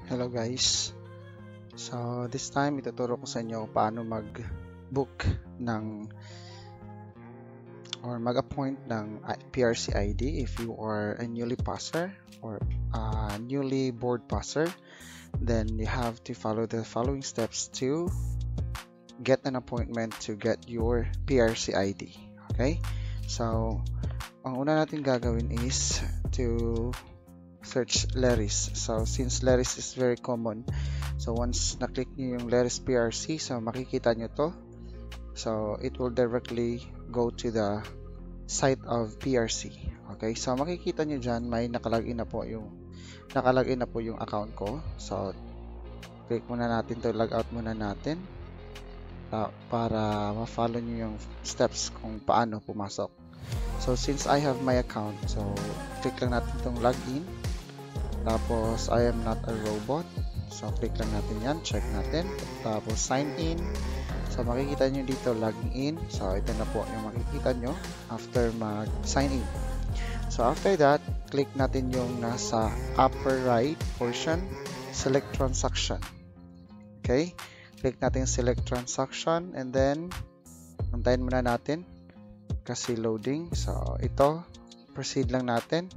Hello guys. So this time ituturo ko sa inyo paano mag-book ng or mag-appoint ng PRC ID if you are a newly passer or a newly board passer. Then you have to follow the following steps to get an appointment to get your PRC ID. Okay? So ang una natin gagawin is to search Leris. So since Leris is very common, so once na-click nyo yung Leris PRC, so makikita nyo to. So it will directly go to the site of PRC. Okay, so makikita nyo dyan, may nakalagin na po yung account ko. So click muna natin to, log out muna natin para ma-follow nyo yung steps kung paano pumasok. So since I have my account, so click lang natin itong login. Tapos I am not a robot, so click lang natin yan, check natin. Tapos sign in, so makikita nyo dito login in. So ito na po yung makikita nyo after mag sign in. So after that, click natin yung nasa upper right portion, select transaction. Okay, click natin select transaction, and then antayin muna natin kasi loading. So ito, proceed lang natin.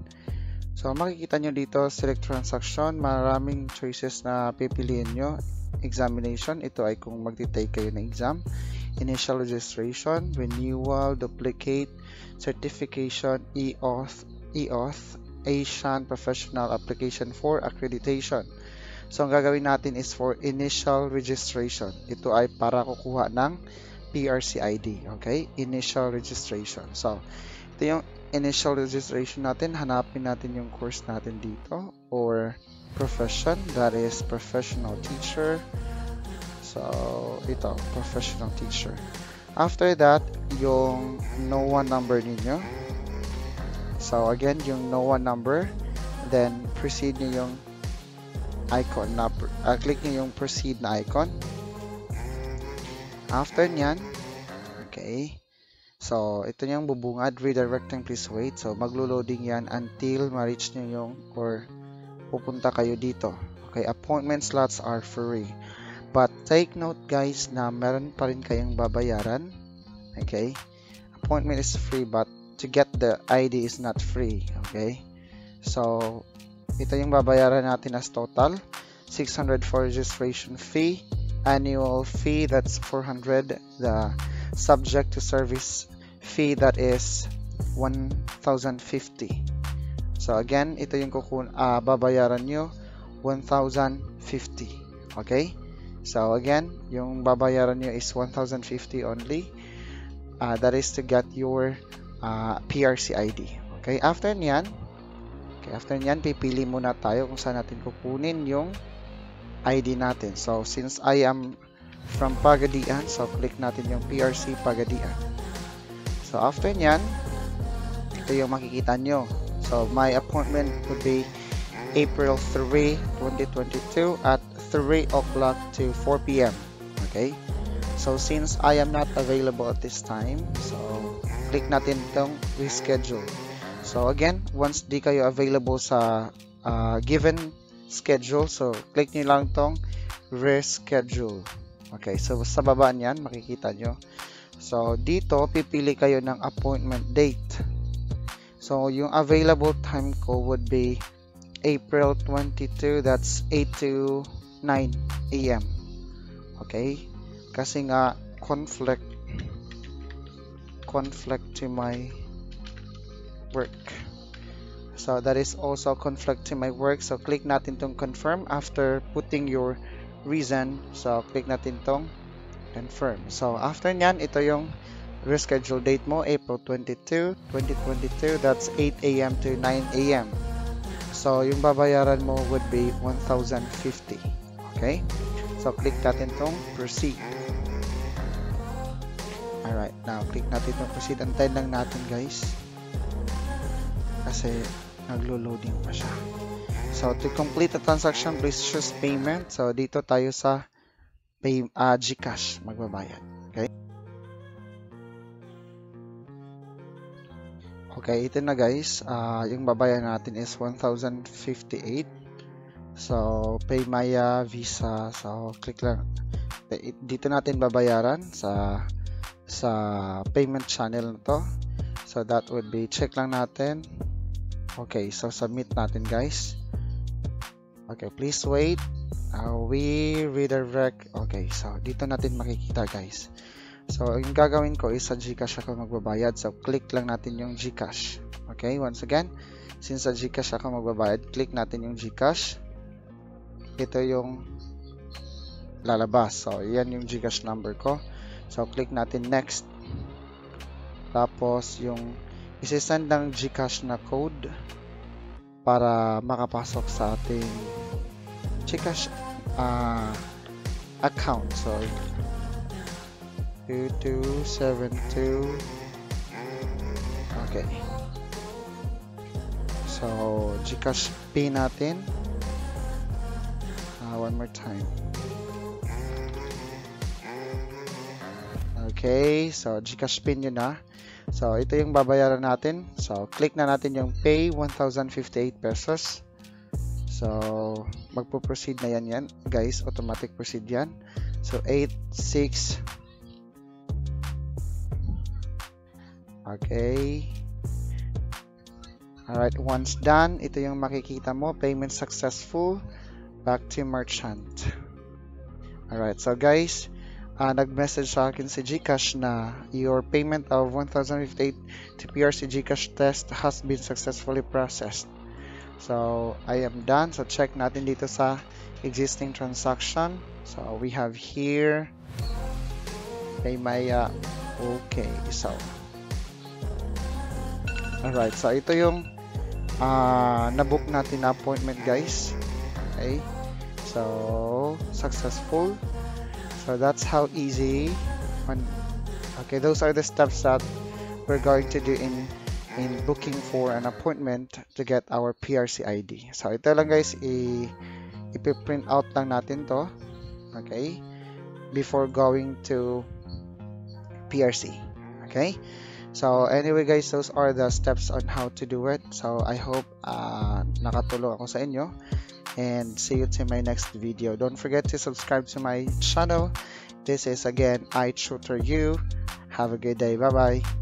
So makikita nyo dito, select transaction, maraming choices na pipiliin nyo. Examination, ito ay kung magti-take kayo ng exam. Initial registration, renewal, duplicate, certification, EOS, Asian Professional Application for Accreditation. So ang gagawin natin is for initial registration. Ito ay para kukuha ng PRC ID. Okay? Initial registration. So ito yung initial registration natin. Hanapin natin yung course natin dito or profession, that is professional teacher. So ito, professional teacher. After that, yung NOA number ninyo. So again, yung NOA number, then proceed nyo yung icon na click nyo yung proceed na icon. After nyan, okay, so ito yung bubungad, redirecting, please wait. So maglo-loading yan until ma-reach nyo yung or pupunta kayo dito. Okay, appointment slots are free. But take note guys na meron pa rin kayong babayaran. Okay, appointment is free but to get the ID is not free. Okay, so ito yung babayaran natin as total. 600 for registration fee. Annual fee, that's 400. The subject to service fee, that is 1,050. So again, ito yung babayaran nyo, 1,050. Okay? So again, yung babayaran nyo is 1,050 only. That is to get your PRC ID. Okay? After nyan, pipili muna tayo kung saan natin kukunin yung ID natin. So since I am from Pagadian, so click natin yung PRC Pagadian. So after nyan, ito yung makikita nyo. So my appointment would be April 3, 2022 at 3 o'clock to 4 p.m. Okay? So since I am not available at this time, so click natin itong reschedule. So again, once di kayo available sa given schedule, so click nyo lang tong reschedule. Okay, so sa baba niyan makikita nyo. So dito pipili kayo ng appointment date. So yung available time ko would be April 22, that's 8 to 9 a.m. Okay? Kasi nga conflict to my work. So that is also conflict to my work. So click natin tong confirm after putting your reason. So click natin tong confirm. So after nyan, ito yung reschedule date mo, April 22, 2022. That's 8 a.m. to 9 a.m. So yung babayaran mo would be 1,050. Okay? So click natin tong proceed. Alright, now click natin tong proceed. Antayin lang natin guys. Kasi naglo-loading pa siya. So to complete the transaction, please choose payment. So dito tayo sa GCash magbabayad. Okay? Okay, ito na guys. Yung babayaran natin is 1,058. So, PayMaya, Visa. So, click lang. Dito natin babayaran sa payment channel na to. So, that would be, check lang natin. Okay, so submit natin, guys. Okay, please wait. We redirect. Okay, so dito natin makikita, guys. So, yung gagawin ko is sa GCash ako magbabayad. So, click lang natin yung GCash. Okay, once again, since sa GCash ako magbabayad, click natin yung GCash. Ito yung lalabas. So, yan yung GCash number ko. So, click natin next. Tapos, yung isi-send ng GCash na code para makapasok sa ating GCash account. So, 2272. Okay. So, GCash pin natin. One more time. Okay, so GCash pin yun na. So, ito yung babayaran natin. So, click na natin yung pay 1,058 pesos. So, magpo-proceed na yan, guys. Automatic proceed yan. So, 86. Okay. Alright, once done, ito yung makikita mo. Payment successful. Back to merchant. Alright, so guys, nag-message sa akin si GCash na your payment of 1,058 to PRC GCash test has been successfully processed. So, I am done. So, check natin dito sa existing transaction. So, we have here PayMaya. Okay, so alright, so ito yung nabook natin na appointment, guys. Okay, so successful. So that's how easy. Okay, those are the steps that we're going to do in booking for an appointment to get our PRC ID. So ito lang, guys, i-print out lang natin to. Okay, before going to PRC. Okay, so anyway, guys, those are the steps on how to do it. So I hope nakatulong ako sa inyo. And see you to my next video. Don't forget to subscribe to my channel. This is again iTutor You. Have a good day. Bye bye.